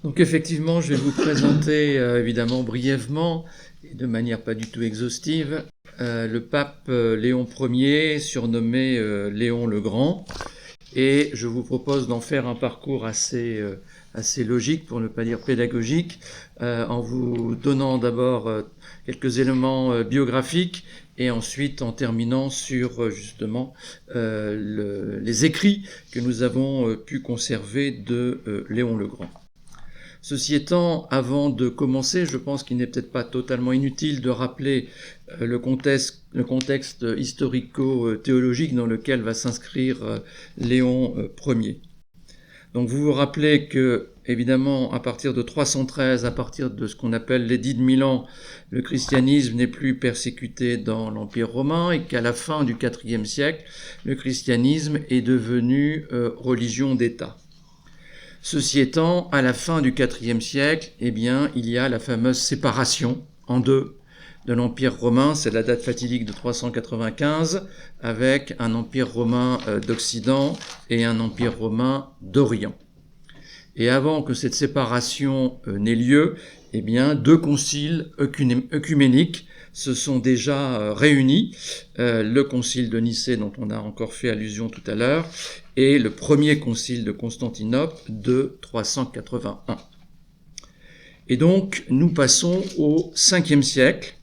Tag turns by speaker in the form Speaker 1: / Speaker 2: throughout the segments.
Speaker 1: Donc effectivement, je vais vous présenter évidemment brièvement et de manière pas du tout exhaustive le pape Léon Ier, surnommé Léon le Grand, et je vous propose d'en faire un parcours assez logique, pour ne pas dire pédagogique, en vous donnant d'abord quelques éléments biographiques et ensuite en terminant sur justement les écrits que nous avons pu conserver de Léon le Grand. Ceci étant, avant de commencer, je pense qu'il n'est peut-être pas totalement inutile de rappeler le contexte historico-théologique dans lequel va s'inscrire Léon Ier. Donc vous vous rappelez que, évidemment, à partir de 313, à partir de ce qu'on appelle l'édit de Milan, le christianisme n'est plus persécuté dans l'Empire romain et qu'à la fin du IVe siècle, le christianisme est devenu religion d'État. Ceci étant, à la fin du IVe siècle, eh bien, il y a la fameuse séparation en deux de l'Empire romain, c'est la date fatidique de 395, avec un Empire romain d'Occident et un Empire romain d'Orient. Et avant que cette séparation n'ait lieu, eh bien, deux conciles œcuméniques se sont déjà réunis, le concile de Nicée dont on a encore fait allusion tout à l'heure, et le premier concile de Constantinople de 381. Et donc, nous passons au Ve siècle,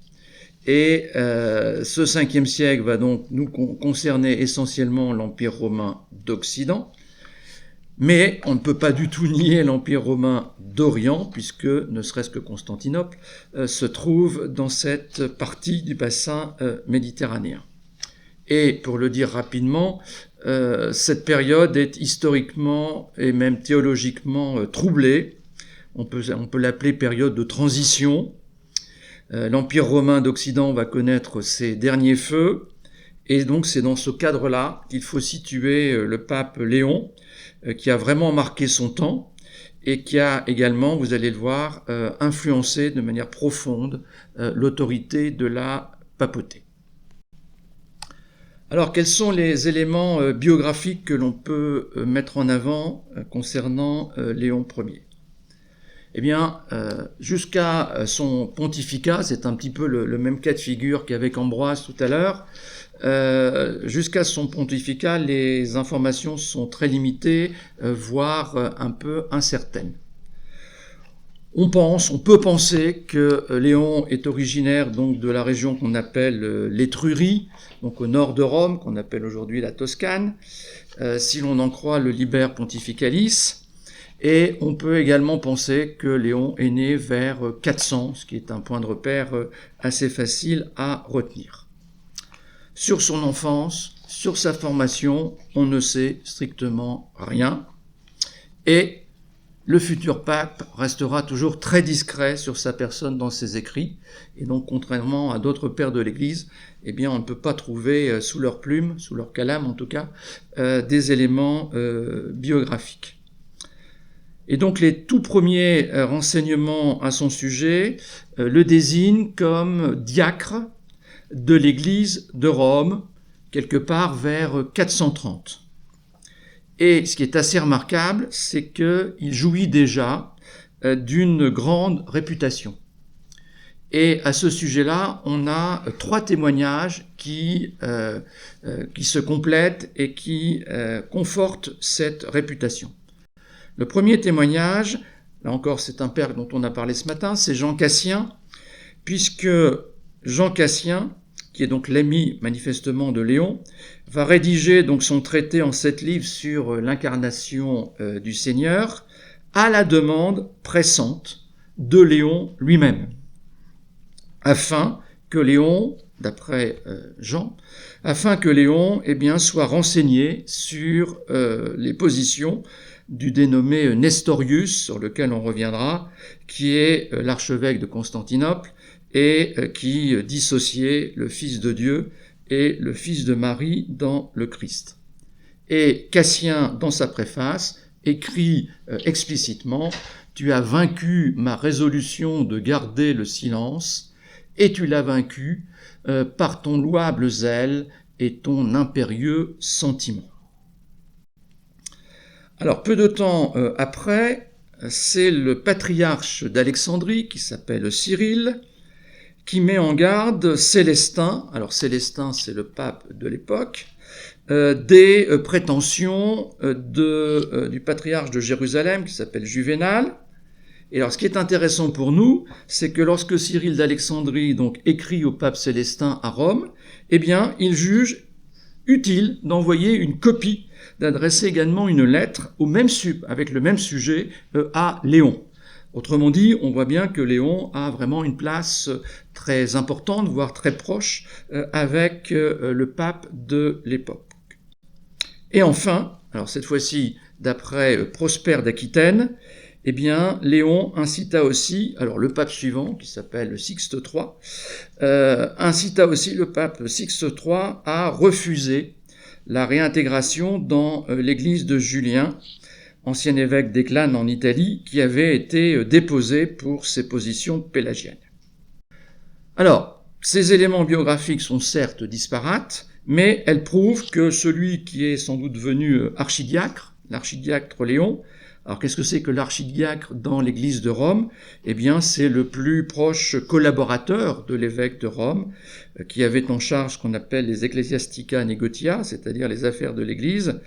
Speaker 1: et ce Ve siècle va donc nous concerner essentiellement l'Empire romain d'Occident, mais on ne peut pas du tout nier l'Empire romain d'Orient, puisque ne serait-ce que Constantinople se trouve dans cette partie du bassin méditerranéen. Et pour le dire rapidement, cette période est historiquement et même théologiquement troublée. On peut l'appeler période de transition. L'Empire romain d'Occident va connaître ses derniers feux, et donc c'est dans ce cadre-là qu'il faut situer le pape Léon, qui a vraiment marqué son temps, et qui a également, vous allez le voir, influencé de manière profonde l'autorité de la papauté. Alors, quels sont les éléments biographiques que l'on peut mettre en avant concernant Léon Ier ? Eh bien, jusqu'à son pontificat, c'est un petit peu le même cas de figure qu'avec Ambroise tout à l'heure, jusqu'à son pontificat, les informations sont très limitées, voire un peu incertaines. On peut penser que Léon est originaire donc de la région qu'on appelle l'Étrurie, donc au nord de Rome, qu'on appelle aujourd'hui la Toscane, si l'on en croit le Liber Pontificalis. Et on peut également penser que Léon est né vers 400, ce qui est un point de repère assez facile à retenir. Sur son enfance, sur sa formation, on ne sait strictement rien. Et le futur pape restera toujours très discret sur sa personne dans ses écrits. Et donc, contrairement à d'autres pères de l'Église, eh bien, on ne peut pas trouver sous leur plume, sous leur calame en tout cas, des éléments biographiques. Et donc les tout premiers renseignements à son sujet le désignent comme diacre de l'Église de Rome, quelque part vers 430. Et ce qui est assez remarquable, c'est qu'il jouit déjà d'une grande réputation. Et à ce sujet-là, on a 3 témoignages qui se complètent et qui confortent cette réputation. Le premier témoignage, là encore c'est un père dont on a parlé ce matin, c'est Jean Cassien, puisque Jean Cassien, qui est donc l'ami manifestement de Léon, va rédiger donc son traité en 7 livres sur l'incarnation du Seigneur, à la demande pressante de Léon lui-même, afin que Léon, d'après Jean, soit renseigné sur les positions du dénommé Nestorius, sur lequel on reviendra, qui est l'archevêque de Constantinople et qui dissociait le Fils de Dieu et le Fils de Marie dans le Christ. Et Cassien, dans sa préface, écrit explicitement « Tu as vaincu ma résolution de garder le silence, et tu l'as vaincu par ton louable zèle et ton impérieux sentiment. » Alors, peu de temps après, c'est le patriarche d'Alexandrie, qui s'appelle Cyril, qui met en garde Célestin, alors Célestin c'est le pape de l'époque, des prétentions du patriarche de Jérusalem, qui s'appelle Juvénal. Et alors ce qui est intéressant pour nous, c'est que lorsque Cyril d'Alexandrie donc écrit au pape Célestin à Rome, eh bien il juge utile d'envoyer une copie, d'adresser également une lettre avec le même sujet à Léon. Autrement dit, on voit bien que Léon a vraiment une place très importante, voire très proche, avec le pape de l'époque. Et enfin, alors cette fois-ci, d'après Prosper d'Aquitaine, eh bien, Léon incita aussi, alors le pape suivant, qui s'appelle Sixte III, incita aussi le pape Sixte III à refuser la réintégration dans l'église de Julien, ancien évêque d'Éclane en Italie, qui avait été déposé pour ses positions pélagiennes. Alors, ces éléments biographiques sont certes disparates, mais elles prouvent que celui qui est sans doute devenu archidiacre, l'archidiacre Léon, alors qu'est-ce que c'est que l'archidiacre dans l'église de Rome? Eh bien, c'est le plus proche collaborateur de l'évêque de Rome, qui avait en charge ce qu'on appelle les ecclesiastica negotia, c'est-à-dire les affaires de l'église,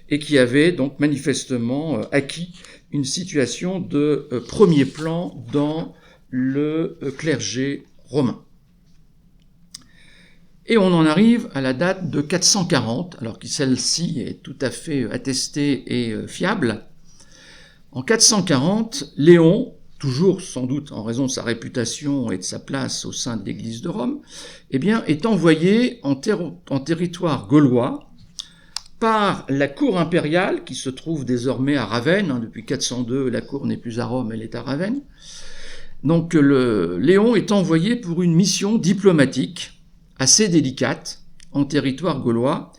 Speaker 1: et qui avait donc manifestement acquis une situation de premier plan dans le clergé romain. Et on en arrive à la date de 440, alors que celle-ci est tout à fait attestée et fiable. En 440, Léon, toujours sans doute en raison de sa réputation et de sa place au sein de l'église de Rome, eh bien, est envoyé en territoire gaulois par la cour impériale, qui se trouve désormais à Ravenne. Depuis 402, la cour n'est plus à Rome, elle est à Ravenne. Donc Léon est envoyé pour une mission diplomatique assez délicate en territoire gaulois,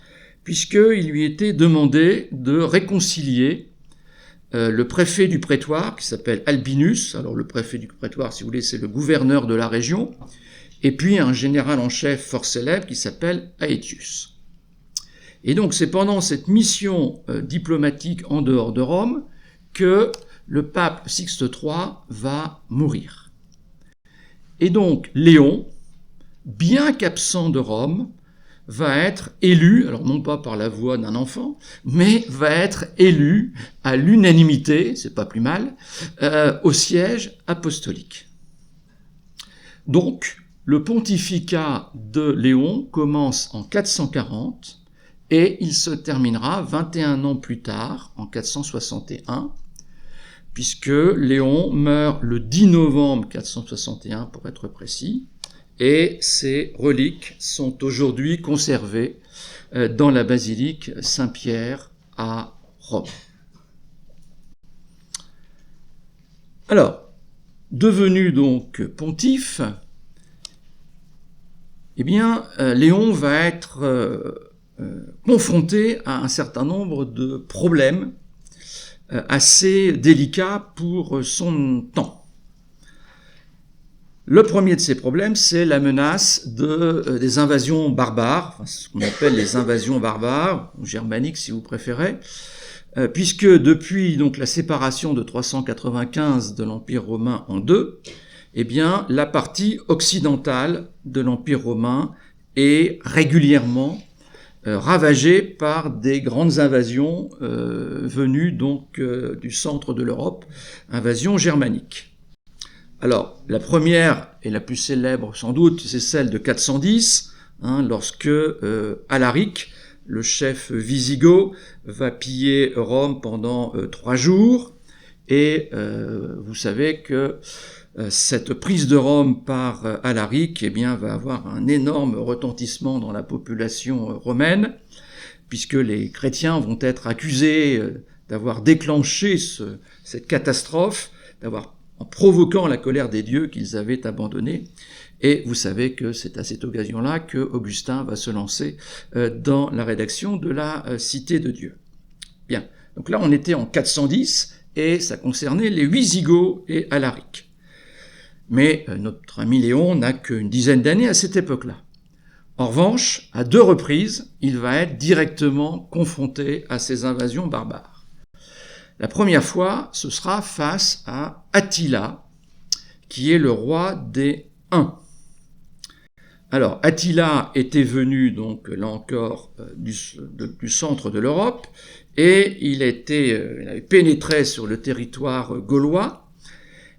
Speaker 1: puisqu'il lui était demandé de réconcilier le préfet du prétoire, qui s'appelle Albinus. Alors le préfet du prétoire, si vous voulez, c'est le gouverneur de la région, et puis un général en chef fort célèbre qui s'appelle Aetius. Et donc c'est pendant cette mission diplomatique en dehors de Rome que le pape Sixte III va mourir. Et donc Léon, bien qu'absent de Rome, va être élu, alors non pas par la voix d'un enfant, mais va être élu à l'unanimité, c'est pas plus mal, au siège apostolique. Donc, le pontificat de Léon commence en 440 et il se terminera 21 ans plus tard, en 461, puisque Léon meurt le 10 novembre 461 pour être précis, et ces reliques sont aujourd'hui conservées dans la basilique Saint-Pierre à Rome. Alors, devenu donc pontife, eh bien, Léon va être confronté à un certain nombre de problèmes assez délicats pour son temps. Le premier de ces problèmes, c'est la menace des invasions barbares, enfin, ce qu'on appelle les invasions barbares, ou germaniques si vous préférez, puisque depuis donc la séparation de 395 de l'Empire romain en deux, eh bien la partie occidentale de l'Empire romain est régulièrement ravagée par des grandes invasions venues donc du centre de l'Europe, invasions germaniques. Alors, la première et la plus célèbre sans doute, c'est celle de 410, lorsque Alaric, le chef wisigoth, va piller Rome pendant 3 jours, et vous savez que cette prise de Rome par Alaric, eh bien, va avoir un énorme retentissement dans la population romaine, puisque les chrétiens vont être accusés d'avoir déclenché cette catastrophe, en provoquant la colère des dieux qu'ils avaient abandonnés. Et vous savez que c'est à cette occasion-là que Augustin va se lancer dans la rédaction de la Cité de Dieu. Bien, donc là on était en 410 et ça concernait les Wisigoths et Alaric. Mais notre ami Léon n'a qu'une dizaine d'années à cette époque-là. En revanche, à 2 reprises, il va être directement confronté à ces invasions barbares. La première fois, ce sera face à Attila, qui est le roi des Huns. Alors, Attila était venu, donc, là encore, du centre de l'Europe, et il avait pénétré sur le territoire gaulois,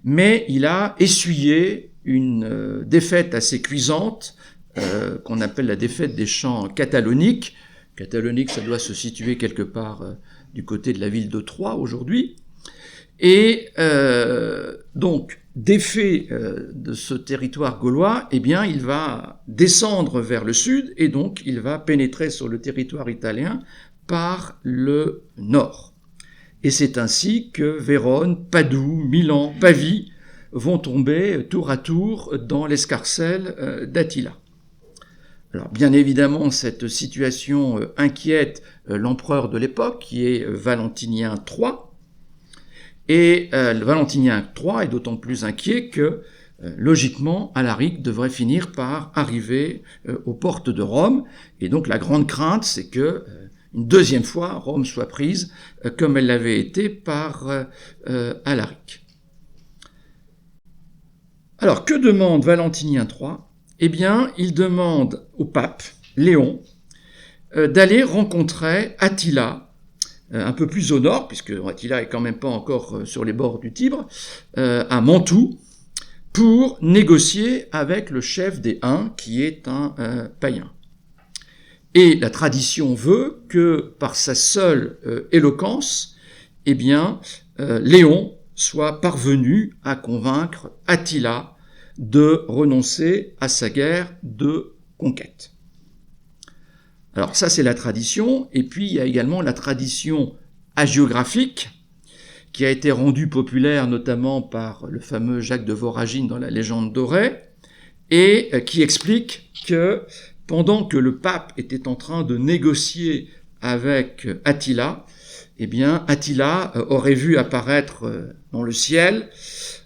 Speaker 1: mais il a essuyé une défaite assez cuisante, qu'on appelle la défaite des champs cataloniques. Catalonique, ça doit se situer quelque part du côté de la ville de Troyes aujourd'hui. Et donc, défait de ce territoire gaulois, eh bien, il va descendre vers le sud et donc il va pénétrer sur le territoire italien par le nord. Et c'est ainsi que Vérone, Padoue, Milan, Pavie vont tomber tour à tour dans l'escarcelle d'Attila. Alors, bien évidemment, cette situation inquiète l'empereur de l'époque, qui est Valentinien III. Et Valentinien III est d'autant plus inquiet que, logiquement, Alaric devrait finir par arriver aux portes de Rome. Et donc, la grande crainte, c'est que, une deuxième fois, Rome soit prise, comme elle l'avait été par Alaric. Alors, que demande Valentinien III ? Eh bien, il demande au pape, Léon, d'aller rencontrer Attila, un peu plus au nord, puisque Attila est quand même pas encore sur les bords du Tibre, à Mantoue, pour négocier avec le chef des Huns, qui est un païen. Et la tradition veut que, par sa seule éloquence, eh bien, Léon soit parvenu à convaincre Attila de renoncer à sa guerre de conquête. Alors ça, c'est la tradition, et puis il y a également la tradition hagiographique, qui a été rendue populaire notamment par le fameux Jacques de Voragine dans la Légende dorée, et qui explique que pendant que le pape était en train de négocier avec Attila, eh bien Attila aurait vu apparaître dans le ciel,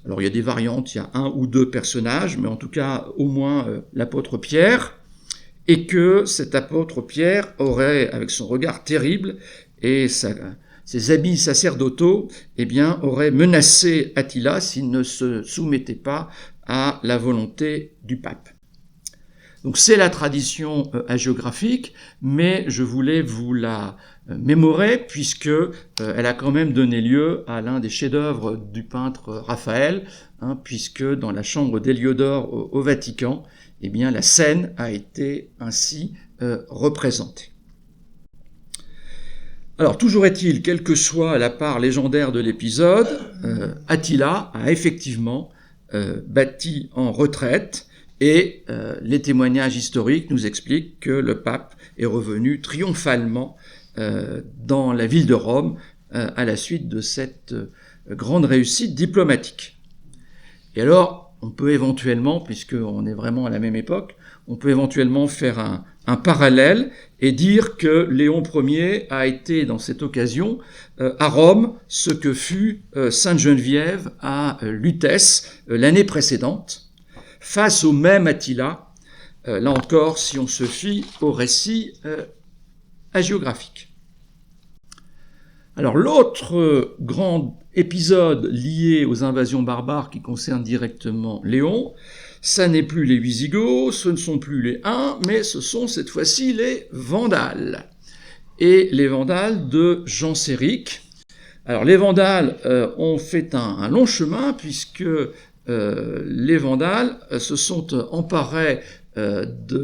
Speaker 1: alors il y a des variantes, il y a un ou deux personnages, mais en tout cas au moins l'apôtre Pierre, et que cet apôtre Pierre aurait, avec son regard terrible et ses habits sacerdotaux, eh bien aurait menacé Attila s'il ne se soumettait pas à la volonté du pape. Donc c'est la tradition hagiographique, mais je voulais vous la mémorer puisque elle a quand même donné lieu à l'un des chefs-d'œuvre du peintre Raphaël, puisque dans la chambre d'Héliodore au Vatican, eh bien la scène a été ainsi représentée. Alors toujours est-il, quelle que soit la part légendaire de l'épisode, Attila a effectivement bâti en retraite. Et les témoignages historiques nous expliquent que le pape est revenu triomphalement dans la ville de Rome à la suite de cette grande réussite diplomatique. Et alors, on peut éventuellement, puisqu'on est vraiment à la même époque, on peut éventuellement faire un parallèle et dire que Léon Ier a été dans cette occasion à Rome ce que fut Sainte Geneviève à Lutèce l'année précédente, face au même Attila, là encore, si on se fie au récit hagiographique. Alors, l'autre grand épisode lié aux invasions barbares qui concerne directement Léon, ça n'est plus les Wisigoths, ce ne sont plus les Huns, mais ce sont cette fois-ci les Vandales. Et les Vandales de Genséric. Alors, les Vandales ont fait un long chemin, puisque les Vandales se sont emparés,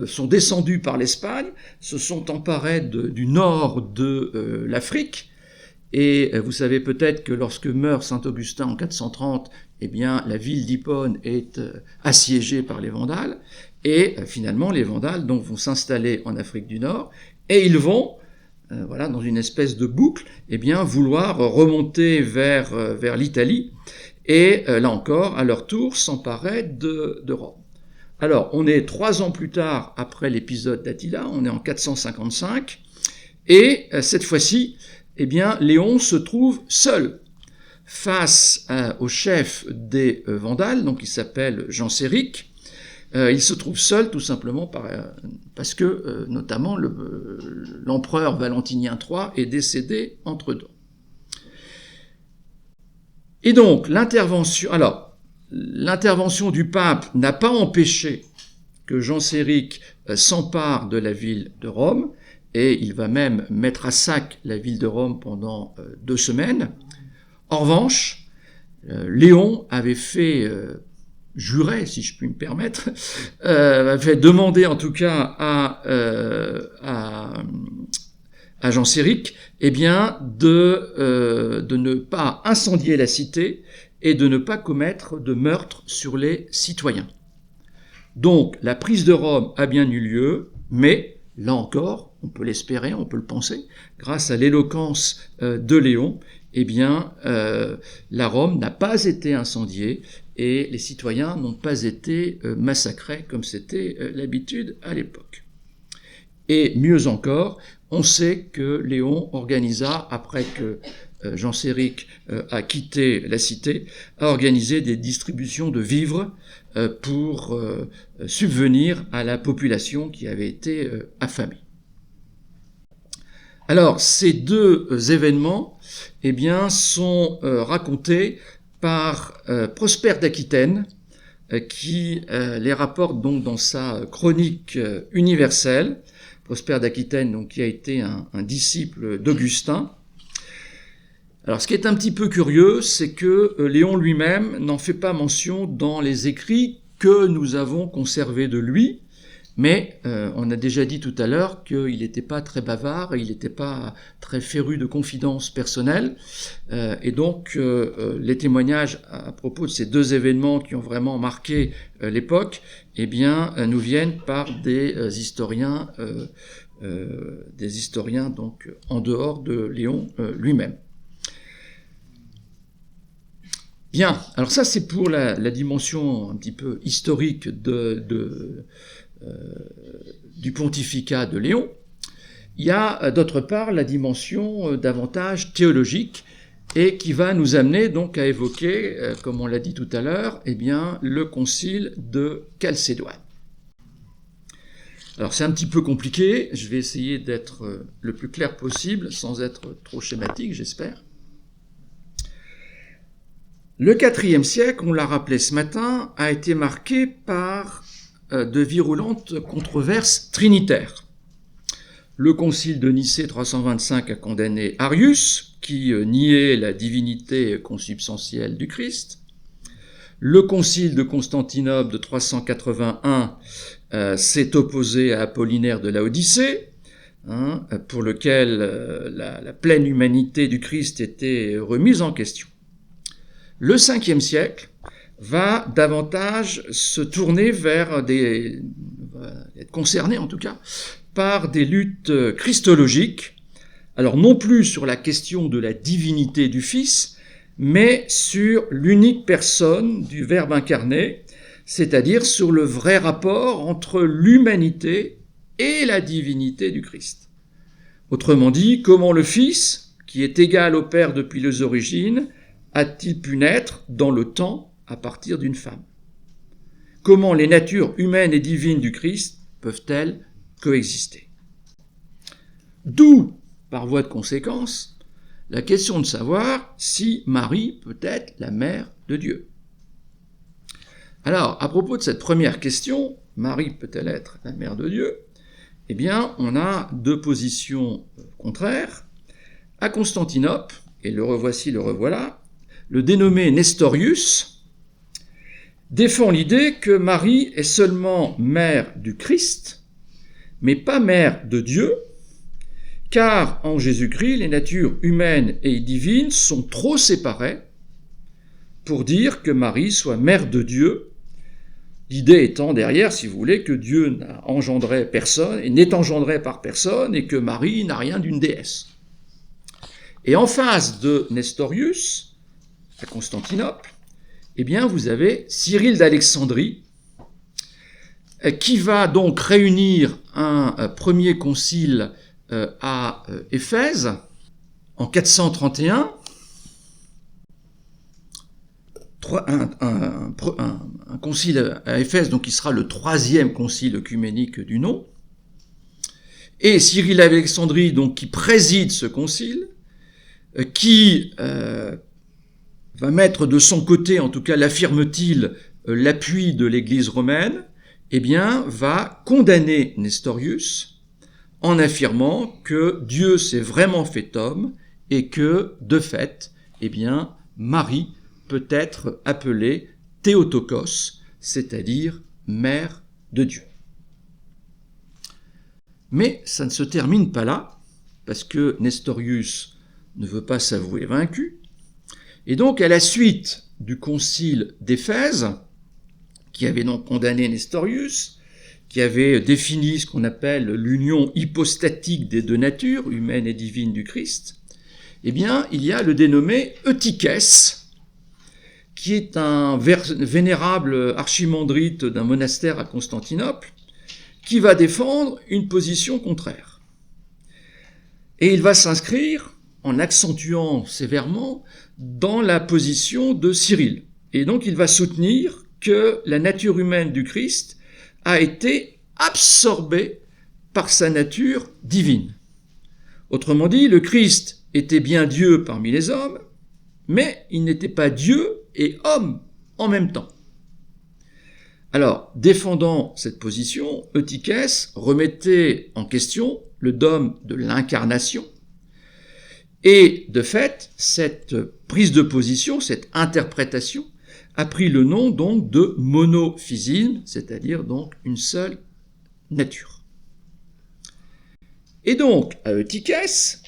Speaker 1: sont descendus par l'Espagne, se sont emparés du nord de l'Afrique, et vous savez peut-être que lorsque meurt saint Augustin en 430, eh bien la ville d'Hippone est assiégée par les Vandales, et finalement les Vandales donc vont s'installer en Afrique du Nord, et ils vont dans une espèce de boucle, eh bien vouloir remonter vers l'Italie, et là encore, à leur tour, s'emparer de Rome. Alors, on est 3 ans plus tard après l'épisode d'Attila, on est en 455, et cette fois-ci, eh bien, Léon se trouve seul face au chef des Vandales, donc il s'appelle Genséric. Il se trouve seul tout simplement parce que, notamment, l'empereur Valentinien III est décédé entre deux. Et donc, l'intervention du pape n'a pas empêché que Genséric s'empare de la ville de Rome, et il va même mettre à sac la ville de Rome pendant 2 semaines. En revanche, Léon avait fait jurer, si je puis me permettre, avait demandé en tout cas à Genséric, eh bien, de ne pas incendier la cité et de ne pas commettre de meurtre sur les citoyens. Donc, la prise de Rome a bien eu lieu, mais, là encore, on peut l'espérer, on peut le penser, grâce à l'éloquence de Léon, eh bien, la Rome n'a pas été incendiée et les citoyens n'ont pas été massacrés comme c'était l'habitude à l'époque. Et mieux encore, on sait que Léon organisa, après que Genséric a quitté la cité, a organisé des distributions de vivres pour subvenir à la population qui avait été affamée. Alors, ces 2 événements, eh bien, sont racontés par Prosper d'Aquitaine, qui les rapporte donc dans sa chronique universelle. Prosper d'Aquitaine, donc, qui a été un disciple d'Augustin. Alors, ce qui est un petit peu curieux, c'est que Léon lui-même n'en fait pas mention dans les écrits que nous avons conservés de lui, mais on a déjà dit tout à l'heure qu'il n'était pas très bavard, il n'était pas très féru de confidences personnelles, et donc les témoignages à propos de ces 2 événements qui ont vraiment marqué l'époque, eh bien, nous viennent par des historiens donc en dehors de Léon lui-même. Bien, alors ça c'est pour la dimension un petit peu historique du pontificat de Léon. Il y a d'autre part la dimension davantage théologique et qui va nous amener donc à évoquer, comme on l'a dit tout à l'heure, eh bien, le concile de Chalcédoine. Alors c'est un petit peu compliqué, je vais essayer d'être le plus clair possible sans être trop schématique, j'espère. Le IVe siècle, on l'a rappelé ce matin, a été marqué par de virulentes controverses trinitaires. Le concile de Nicée 325 a condamné Arius, qui niait la divinité consubstantielle du Christ. Le concile de Constantinople de 381 s'est opposé à Apollinaire de Laodicée, pour lequel la pleine humanité du Christ était remise en question. Le Ve siècle va davantage se tourner vers être concerné en tout cas, par des luttes christologiques, alors non plus sur la question de la divinité du Fils, mais sur l'unique personne du Verbe incarné, c'est-à-dire sur le vrai rapport entre l'humanité et la divinité du Christ. Autrement dit, comment le Fils, qui est égal au Père depuis les origines, a-t-il pu naître dans le temps à partir d'une femme? Comment les natures humaines et divines du Christ peuvent-elles coexister? D'où, par voie de conséquence, la question de savoir si Marie peut être la mère de Dieu. Alors, à propos de cette première question, Marie peut-elle être la mère de Dieu? Eh bien, on a 2 positions contraires. À Constantinople, et le revoici, le revoilà, le dénommé Nestorius défend l'idée que Marie est seulement mère du Christ, mais pas mère de Dieu, car en Jésus-Christ, les natures humaines et divines sont trop séparées pour dire que Marie soit mère de Dieu, l'idée étant derrière, si vous voulez, que Dieu n'a engendré personne et n'est engendré par personne et que Marie n'a rien d'une déesse. Et en face de Nestorius, à Constantinople, eh bien, vous avez Cyril d'Alexandrie, qui va donc réunir un premier concile à Éphèse en 431, un concile à Éphèse, donc qui sera le 3e concile œcuménique du nom, et Cyril d'Alexandrie, donc qui préside ce concile, qui va mettre de son côté, en tout cas l'affirme-t-il, l'appui de l'Église romaine, eh bien, va condamner Nestorius en affirmant que Dieu s'est vraiment fait homme et que, de fait, eh bien, Marie peut être appelée Théotokos, c'est-à-dire mère de Dieu. Mais ça ne se termine pas là, parce que Nestorius ne veut pas s'avouer vaincu, et donc à la suite du concile d'Éphèse, qui avait donc condamné Nestorius, qui avait défini ce qu'on appelle l'union hypostatique des deux natures, humaine et divine du Christ, eh bien, il y a le dénommé Eutychès, qui est un vénérable archimandrite d'un monastère à Constantinople, qui va défendre une position contraire. Et il va s'inscrire, en accentuant sévèrement, dans la position de Cyril. Et donc il va soutenir que la nature humaine du Christ a été absorbée par sa nature divine. Autrement dit, le Christ était bien Dieu parmi les hommes, mais il n'était pas Dieu et homme en même temps. Alors, défendant cette position, Eutychès remettait en question le dogme de l'incarnation, et de fait, cette prise de position, cette interprétation, a pris le nom donc de monophysisme, c'est-à-dire donc une seule nature. Et donc, à Eutychès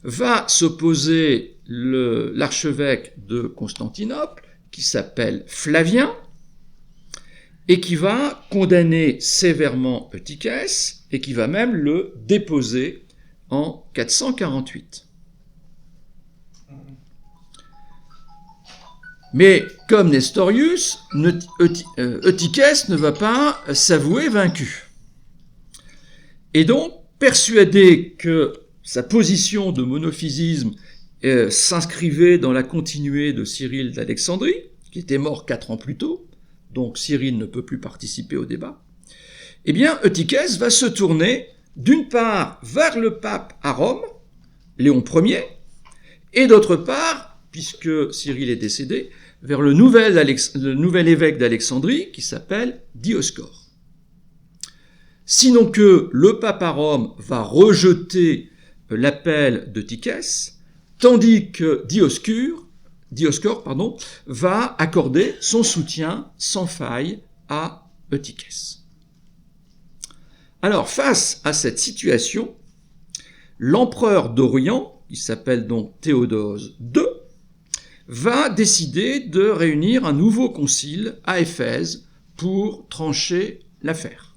Speaker 1: va s'opposer l'archevêque de Constantinople, qui s'appelle Flavien, et qui va condamner sévèrement Eutychès, et qui va même le déposer en 448. Mais comme Nestorius, Eutychès ne va pas s'avouer vaincu. Et donc, persuadé que sa position de monophysisme s'inscrivait dans la continuité de Cyril d'Alexandrie, qui était mort 4 ans plus tôt, donc Cyril ne peut plus participer au débat, eh bien Eutychès va se tourner d'une part vers le pape à Rome, Léon Ier, et d'autre part, puisque Cyril est décédé, vers le nouvel évêque d'Alexandrie qui s'appelle Dioscore. Sinon que le pape à Rome va rejeter l'appel d'Eutychès, tandis que Dioscore va accorder son soutien sans faille à Eutychès. Alors, face à cette situation, l'empereur d'Orient, il s'appelle donc Théodose II, va décider de réunir un nouveau concile à Éphèse pour trancher l'affaire.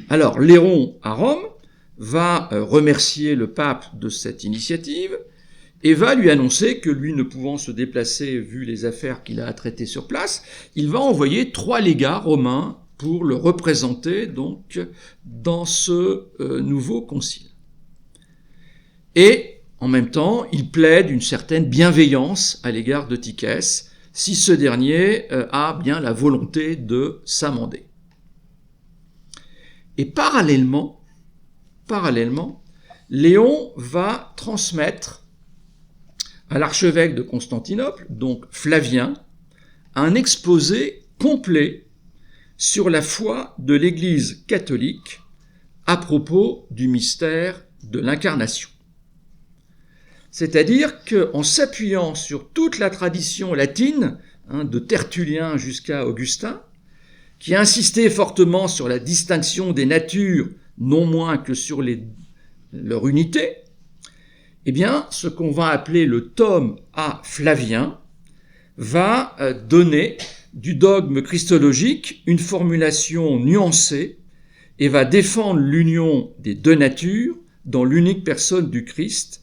Speaker 1: Alors, Léon à Rome va remercier le pape de cette initiative et va lui annoncer que lui ne pouvant se déplacer vu les affaires qu'il a à traiter sur place, il va envoyer 3 légats romains pour le représenter donc dans ce nouveau concile. Et en même temps, il plaide une certaine bienveillance à l'égard d'Eutychès, si ce dernier a bien la volonté de s'amender. Et parallèlement, Léon va transmettre à l'archevêque de Constantinople, donc Flavien, un exposé complet sur la foi de l'Église catholique à propos du mystère de l'incarnation. C'est-à-dire qu'en s'appuyant sur toute la tradition latine, de Tertullien jusqu'à Augustin, qui insistait fortement sur la distinction des natures, non moins que sur leur unité, eh bien, ce qu'on va appeler le tome à Flavien va donner du dogme christologique une formulation nuancée et va défendre l'union des deux natures dans l'unique personne du Christ,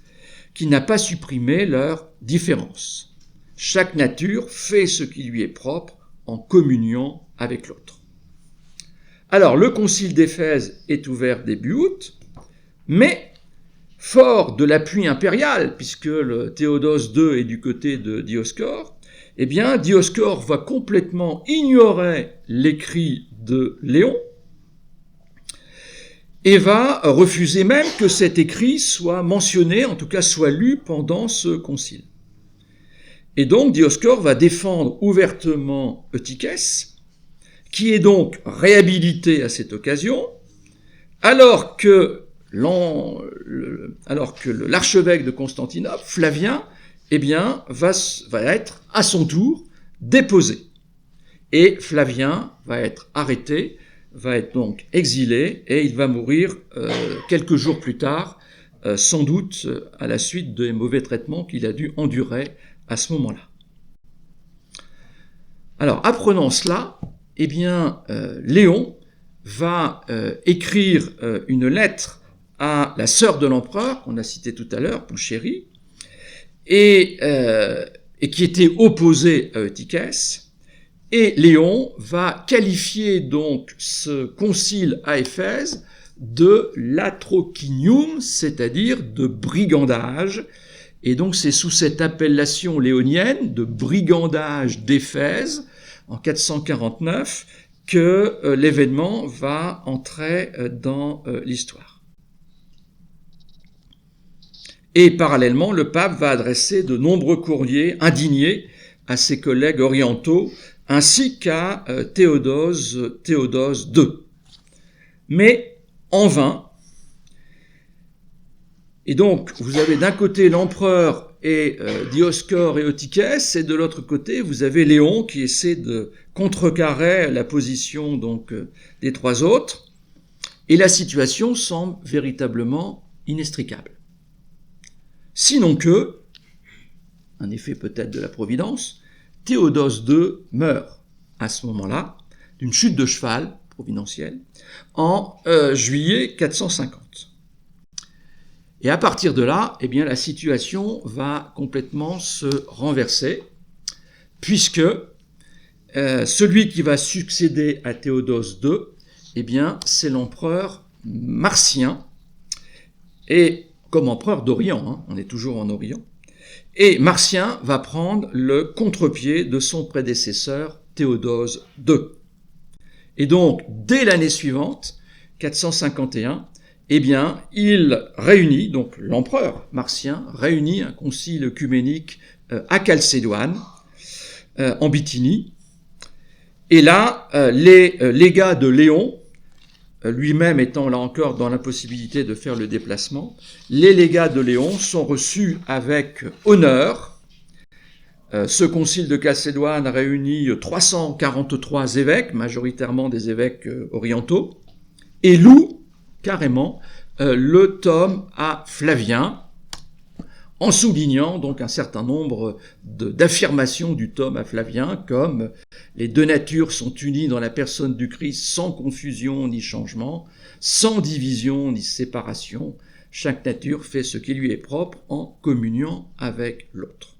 Speaker 1: qui n'a pas supprimé leur différence. Chaque nature fait ce qui lui est propre en communion avec l'autre. Alors, le concile d'Éphèse est ouvert début août, mais fort de l'appui impérial, puisque le Théodose II est du côté de Dioscore, eh bien, Dioscore va complètement ignorer l'écrit de Léon et va refuser même que cet écrit soit mentionné, en tout cas soit lu pendant ce concile. Et donc Dioscore va défendre ouvertement Eutychès, qui est donc réhabilité à cette occasion, alors que l'archevêque de Constantinople, Flavien, eh bien, va être à son tour déposé. Et Flavien va être arrêté, va être donc exilé, et il va mourir quelques jours plus tard, sans doute à la suite des mauvais traitements qu'il a dû endurer à ce moment-là. Alors, apprenant cela, eh bien, Léon va écrire une lettre à la sœur de l'empereur, qu'on a citée tout à l'heure, Pulchérie, et qui était opposée à Eutychès. Et Léon va qualifier donc ce concile à Éphèse de latrocinium, c'est-à-dire de brigandage. Et donc c'est sous cette appellation léonienne de brigandage d'Éphèse, en 449, que l'événement va entrer dans l'histoire. Et parallèlement, le pape va adresser de nombreux courriers indignés à ses collègues orientaux, ainsi qu'à Théodose II. Mais en vain. Et donc, vous avez d'un côté l'empereur et Dioscore et Eutychès, et de l'autre côté, vous avez Léon qui essaie de contrecarrer la position donc des trois autres, et la situation semble véritablement inextricable. Sinon que, un effet peut-être de la Providence, Théodose II meurt à ce moment-là, d'une chute de cheval providentielle, en juillet 450. Et à partir de là, eh bien, la situation va complètement se renverser, puisque celui qui va succéder à Théodose II, eh bien, c'est l'empereur Marcien, et comme empereur d'Orient, on est toujours en Orient, et Marcien va prendre le contre-pied de son prédécesseur Théodose II. Et donc, dès l'année suivante, 451, eh bien, il réunit, donc l'empereur Marcien réunit un concile œcuménique à Chalcédoine, en Bithynie. Et là, les légats de Léon, lui-même étant là encore dans l'impossibilité de faire le déplacement, les légats de Léon sont reçus avec honneur. Ce concile de Chalcédoine réunit 343 évêques, majoritairement des évêques orientaux, et loue carrément le tome à Flavien, en soulignant donc un certain nombre d'affirmations du tome à Flavien, comme « Les deux natures sont unies dans la personne du Christ sans confusion ni changement, sans division ni séparation. Chaque nature fait ce qui lui est propre en communion avec l'autre. »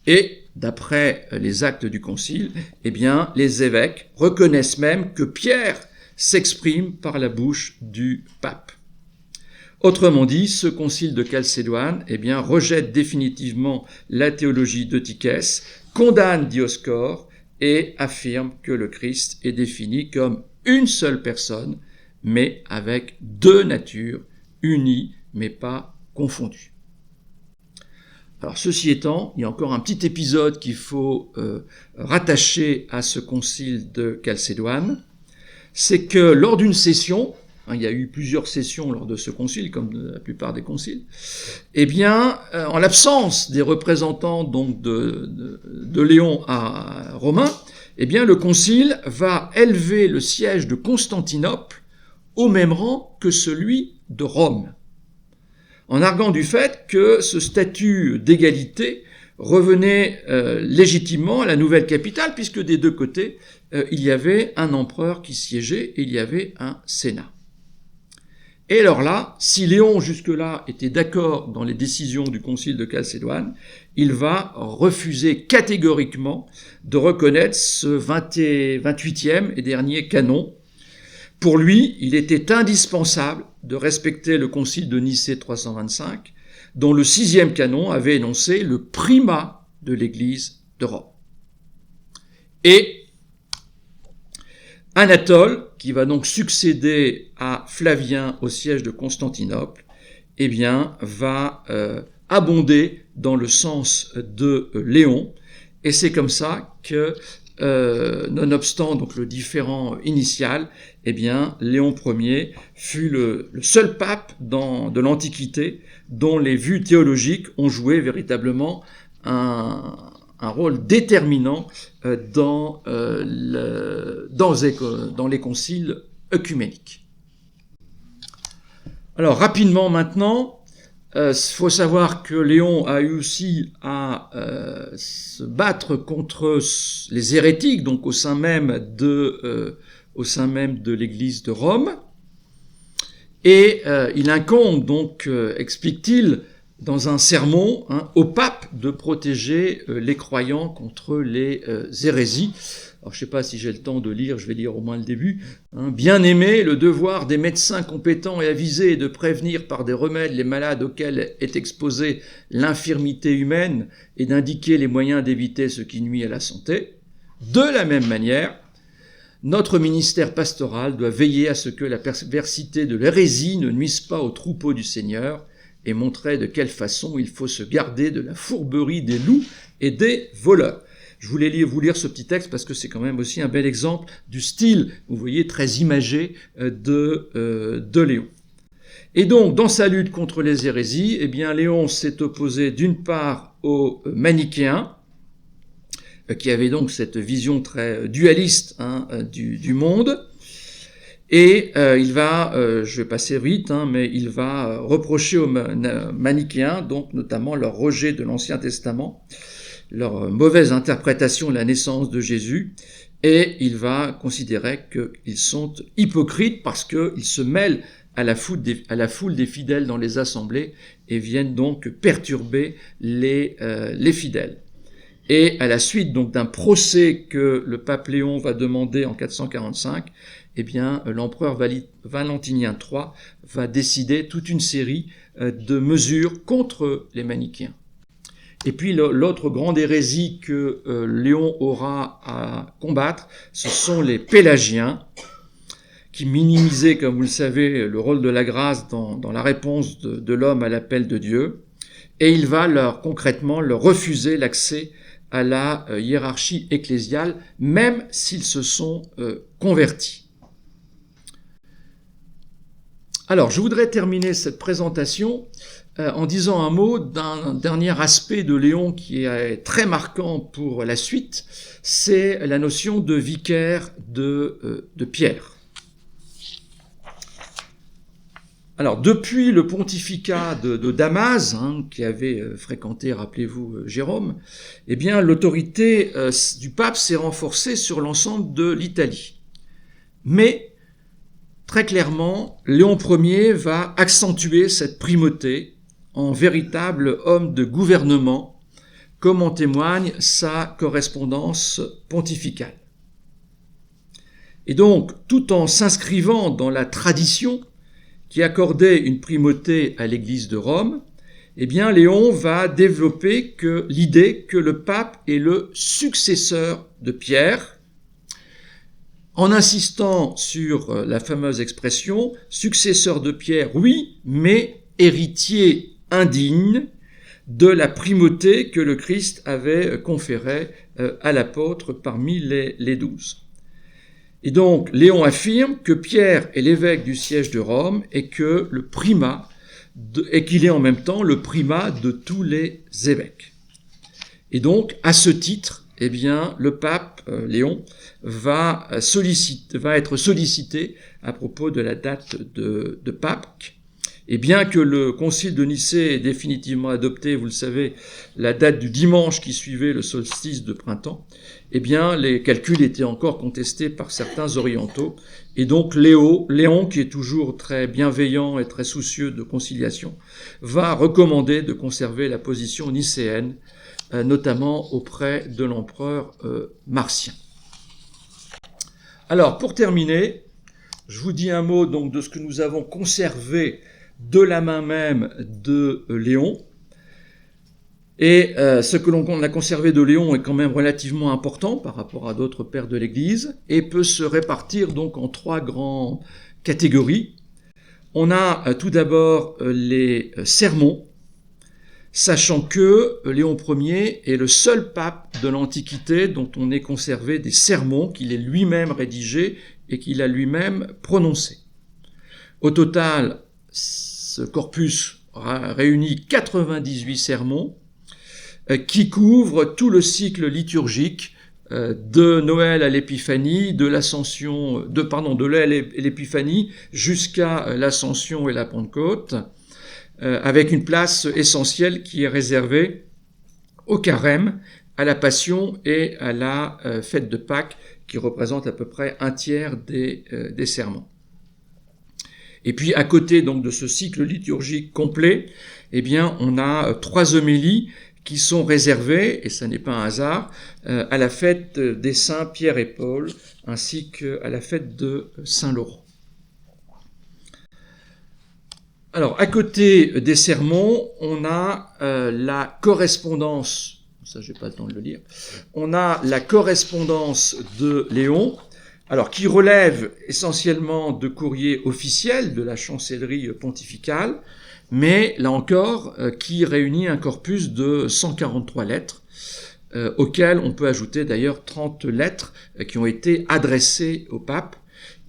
Speaker 1: Et, d'après les actes du concile, eh bien, les évêques reconnaissent même que Pierre s'exprime par la bouche du pape. Autrement dit, ce concile de Chalcédoine, eh bien, rejette définitivement la théologie d'Eutychès, condamne Dioscore et affirme que le Christ est défini comme une seule personne, mais avec deux natures, unies mais pas confondues. Alors, ceci étant, il y a encore un petit épisode qu'il faut rattacher à ce concile de Chalcédoine, c'est que lors d'une session, il y a eu plusieurs sessions lors de ce concile, comme la plupart des conciles, eh bien, en l'absence des représentants donc de Léon à Romain, eh bien, le concile va élever le siège de Constantinople au même rang que celui de Rome, en arguant du fait que ce statut d'égalité revenait légitimement à la nouvelle capitale, puisque des deux côtés, il y avait un empereur qui siégeait et il y avait un sénat. Et alors là, si Léon jusque-là était d'accord dans les décisions du concile de Chalcédoine, il va refuser catégoriquement de reconnaître ce 28e et dernier canon. Pour lui, il était indispensable de respecter le concile de Nicée 325, dont le 6e canon avait énoncé le primat de l'Église de Rome. Et Anatole, qui va donc succéder à Flavien au siège de Constantinople, eh bien, va abondé dans le sens de Léon, et c'est comme ça que, nonobstant donc le différent initial, eh bien, Léon Ier fut le seul pape de l'Antiquité dont les vues théologiques ont joué véritablement un rôle déterminant dans les conciles œcuméniques. Alors, rapidement maintenant, faut savoir que Léon a eu aussi à se battre contre les hérétiques, donc au sein même de l'Église de Rome. Et il incombe donc, explique-t-il, dans un sermon, au pape de protéger les croyants contre les hérésies. Alors je ne sais pas si j'ai le temps de lire, je vais lire au moins le début. Bien aimé, le devoir des médecins compétents et avisés est de prévenir par des remèdes les malades auxquels est exposée l'infirmité humaine et d'indiquer les moyens d'éviter ce qui nuit à la santé. De la même manière, notre ministère pastoral doit veiller à ce que la perversité de l'hérésie ne nuise pas au troupeau du Seigneur et montrer de quelle façon il faut se garder de la fourberie des loups et des voleurs. Je voulais vous lire ce petit texte parce que c'est quand même aussi un bel exemple du style, vous voyez, très imagé de Léon. Et donc, dans sa lutte contre les hérésies, eh bien, Léon s'est opposé d'une part aux manichéens, qui avaient donc cette vision très dualiste du monde, et il va, je vais passer vite, mais il va reprocher aux manichéens, donc notamment leur rejet de l'Ancien Testament, leur mauvaise interprétation de la naissance de Jésus, et il va considérer qu'ils sont hypocrites parce qu'ils se mêlent à la foule des fidèles dans les assemblées et viennent donc perturber les fidèles. Et à la suite donc d'un procès que le pape Léon va demander en 445, eh bien l'empereur Valentinien III va décider toute une série de mesures contre les manichéens. Et puis l'autre grande hérésie que Léon aura à combattre, ce sont les pélagiens, qui minimisaient, comme vous le savez, le rôle de la grâce dans la réponse de l'homme à l'appel de Dieu, et il va concrètement leur refuser l'accès à la hiérarchie ecclésiale, même s'ils se sont convertis. Alors, je voudrais terminer cette présentation en disant un mot d'un dernier aspect de Léon qui est très marquant pour la suite, c'est la notion de vicaire de Pierre. Alors, depuis le pontificat de Damas, qui avait fréquenté, rappelez-vous, Jérôme, eh bien, l'autorité du pape s'est renforcée sur l'ensemble de l'Italie. Mais, très clairement, Léon Ier va accentuer cette primauté en véritable homme de gouvernement, comme en témoigne sa correspondance pontificale. Et donc, tout en s'inscrivant dans la tradition qui accordait une primauté à l'Église de Rome, eh bien, Léon va développer l'idée que le pape est le successeur de Pierre, en insistant sur la fameuse expression « successeur de Pierre, oui, mais héritier indigne de la primauté que le Christ avait conférée à l'apôtre parmi les 12. » Et donc, Léon affirme que Pierre est l'évêque du siège de Rome et que et qu'il est en même temps le primat de tous les évêques. Et donc, à ce titre, eh bien, le pape Léon va être sollicité à propos de la date de Pâques. Et bien que le concile de Nicée ait définitivement adopté, vous le savez, la date du dimanche qui suivait le solstice de printemps, eh bien, les calculs étaient encore contestés par certains orientaux. Et donc, Léon, qui est toujours très bienveillant et très soucieux de conciliation, va recommander de conserver la position nicéenne, notamment auprès de l'empereur Marcien. Alors, pour terminer, je vous dis un mot donc de ce que nous avons conservé de la main même de Léon. Et ce que l'on a conservé de Léon est quand même relativement important par rapport à d'autres pères de l'Église et peut se répartir donc en 3 grandes catégories. On a tout d'abord les sermons sachant que Léon Ier est le seul pape de l'Antiquité dont on ait conservé des sermons qu'il ait lui-même rédigés et qu'il a lui-même prononcés. Au total, ce corpus réunit 98 sermons qui couvrent tout le cycle liturgique de Noël à l'Épiphanie, de Noël et l'Épiphanie jusqu'à l'Ascension et la Pentecôte, avec une place essentielle qui est réservée au carême, à la Passion et à la fête de Pâques, qui représente à peu près un tiers des sermons. Et puis, à côté donc de ce cycle liturgique complet, eh bien, on a 3 homélies qui sont réservées, et ça n'est pas un hasard, à la fête des saints Pierre et Paul, ainsi qu'à la fête de Saint-Laurent. Alors, à côté des sermons, on a la correspondance, ça j'ai pas le temps de le lire, on a la correspondance de Léon, alors qui relève essentiellement de courriers officiels de la chancellerie pontificale, mais là encore, qui réunit un corpus de 143 lettres, auxquelles on peut ajouter d'ailleurs 30 lettres qui ont été adressées au pape.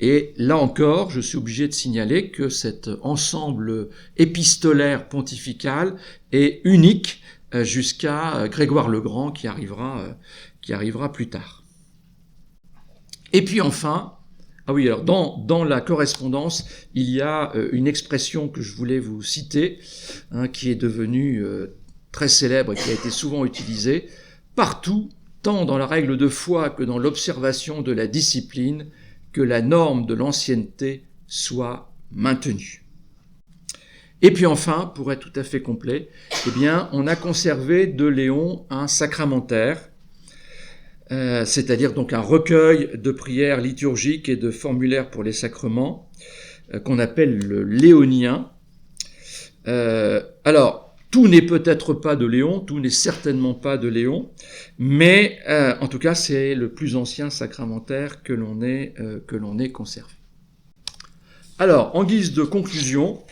Speaker 1: Et là encore, je suis obligé de signaler que cet ensemble épistolaire pontifical est unique jusqu'à Grégoire le Grand qui arrivera plus tard. Et puis enfin, alors dans la correspondance, il y a une expression que je voulais vous citer, qui est devenue très célèbre et qui a été souvent utilisée partout, tant dans la règle de foi que dans l'observation de la discipline, que la norme de l'ancienneté soit maintenue. Et puis enfin, pour être tout à fait complet, eh bien, on a conservé de Léon un sacramentaire, c'est-à-dire donc un recueil de prières liturgiques et de formulaires pour les sacrements, qu'on appelle le léonien. Alors, tout n'est peut-être pas de Léon, tout n'est certainement pas de Léon, mais en tout cas, c'est le plus ancien sacramentaire que l'on ait conservé. Alors, en guise de conclusion,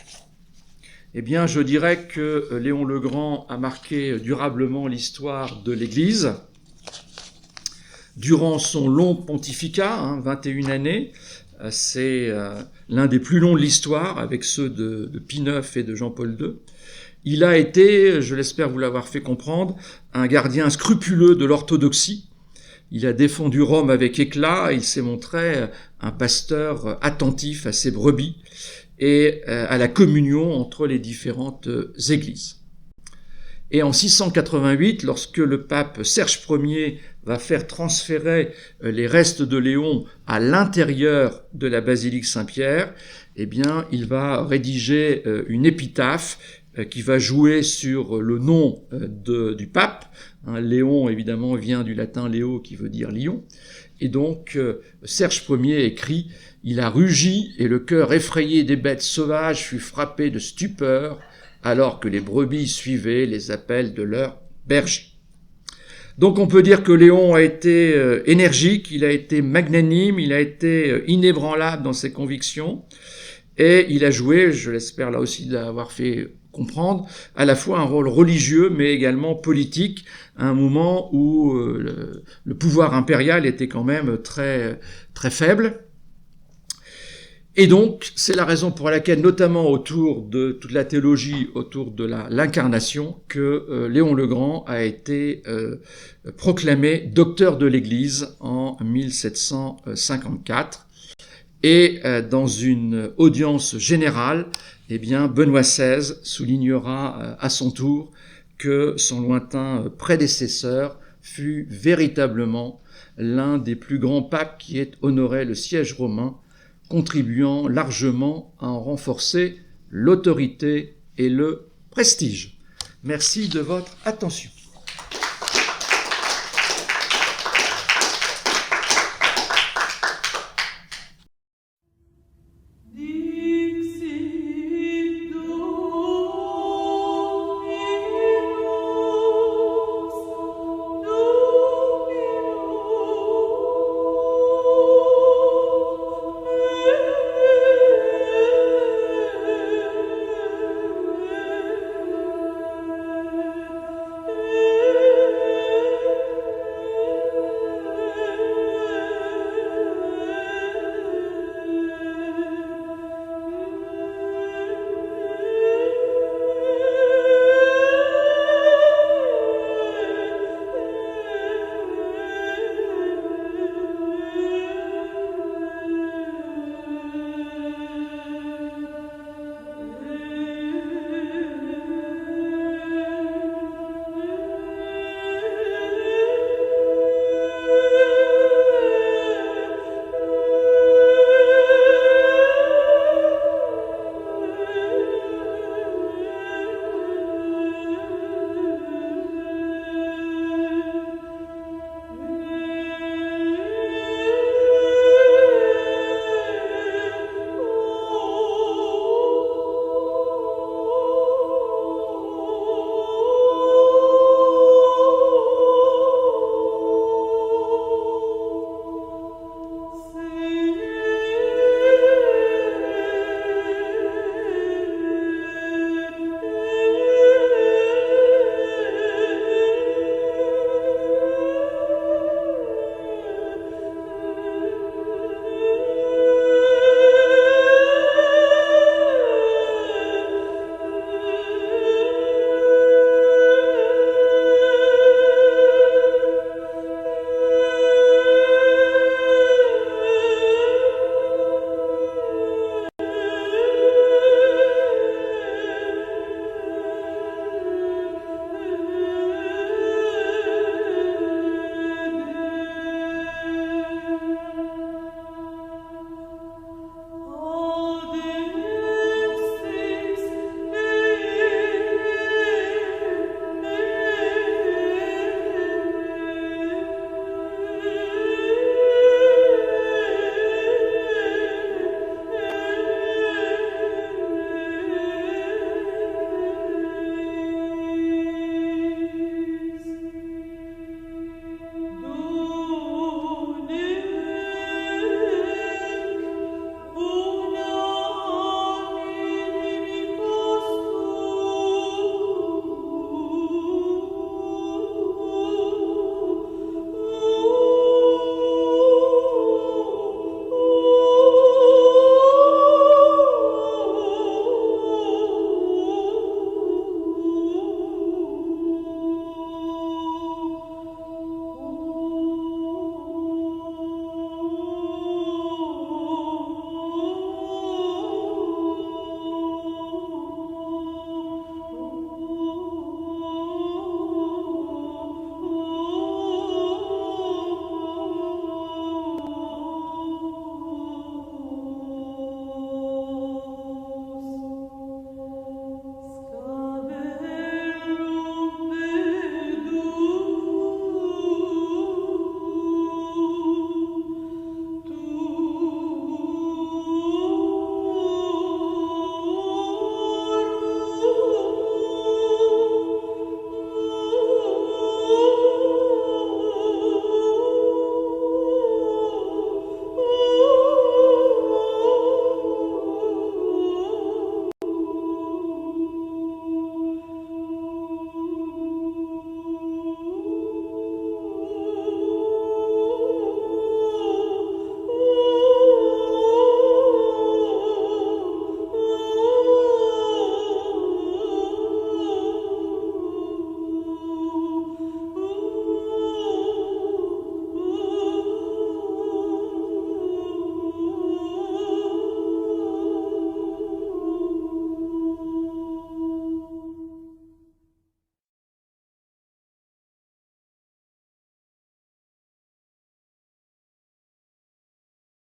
Speaker 1: eh bien, je dirais que Léon le Grand a marqué durablement l'histoire de l'Église. Durant son long pontificat, 21 années, c'est l'un des plus longs de l'histoire, avec ceux de Pie IX et de Jean-Paul II. Il a été, je l'espère vous l'avoir fait comprendre, un gardien scrupuleux de l'orthodoxie. Il a défendu Rome avec éclat, il s'est montré un pasteur attentif à ses brebis et à la communion entre les différentes églises. Et en 688, lorsque le pape Serge Ier va faire transférer les restes de Léon à l'intérieur de la basilique Saint-Pierre, eh bien, il va rédiger une épitaphe qui va jouer sur le nom du pape. Léon, évidemment, vient du latin Léo, qui veut dire lion. Et donc, Serge Ier écrit « Il a rugi et le cœur effrayé des bêtes sauvages fut frappé de stupeur, alors que les brebis suivaient les appels de leurs bergers. » Donc on peut dire que Léon a été énergique, il a été magnanime, il a été inébranlable dans ses convictions, et il a joué, je l'espère là aussi de l'avoir fait comprendre, à la fois un rôle religieux mais également politique, à un moment où le pouvoir impérial était quand même très, très faible. Et donc, c'est la raison pour laquelle, notamment autour de toute la théologie, autour de l'incarnation, que Léon le Grand a été proclamé docteur de l'Église en 1754. Et dans une audience générale, eh bien, Benoît XVI soulignera à son tour que son lointain prédécesseur fut véritablement l'un des plus grands papes qui ait honoré le siège romain, contribuant largement à en renforcer l'autorité et le prestige. Merci de votre attention.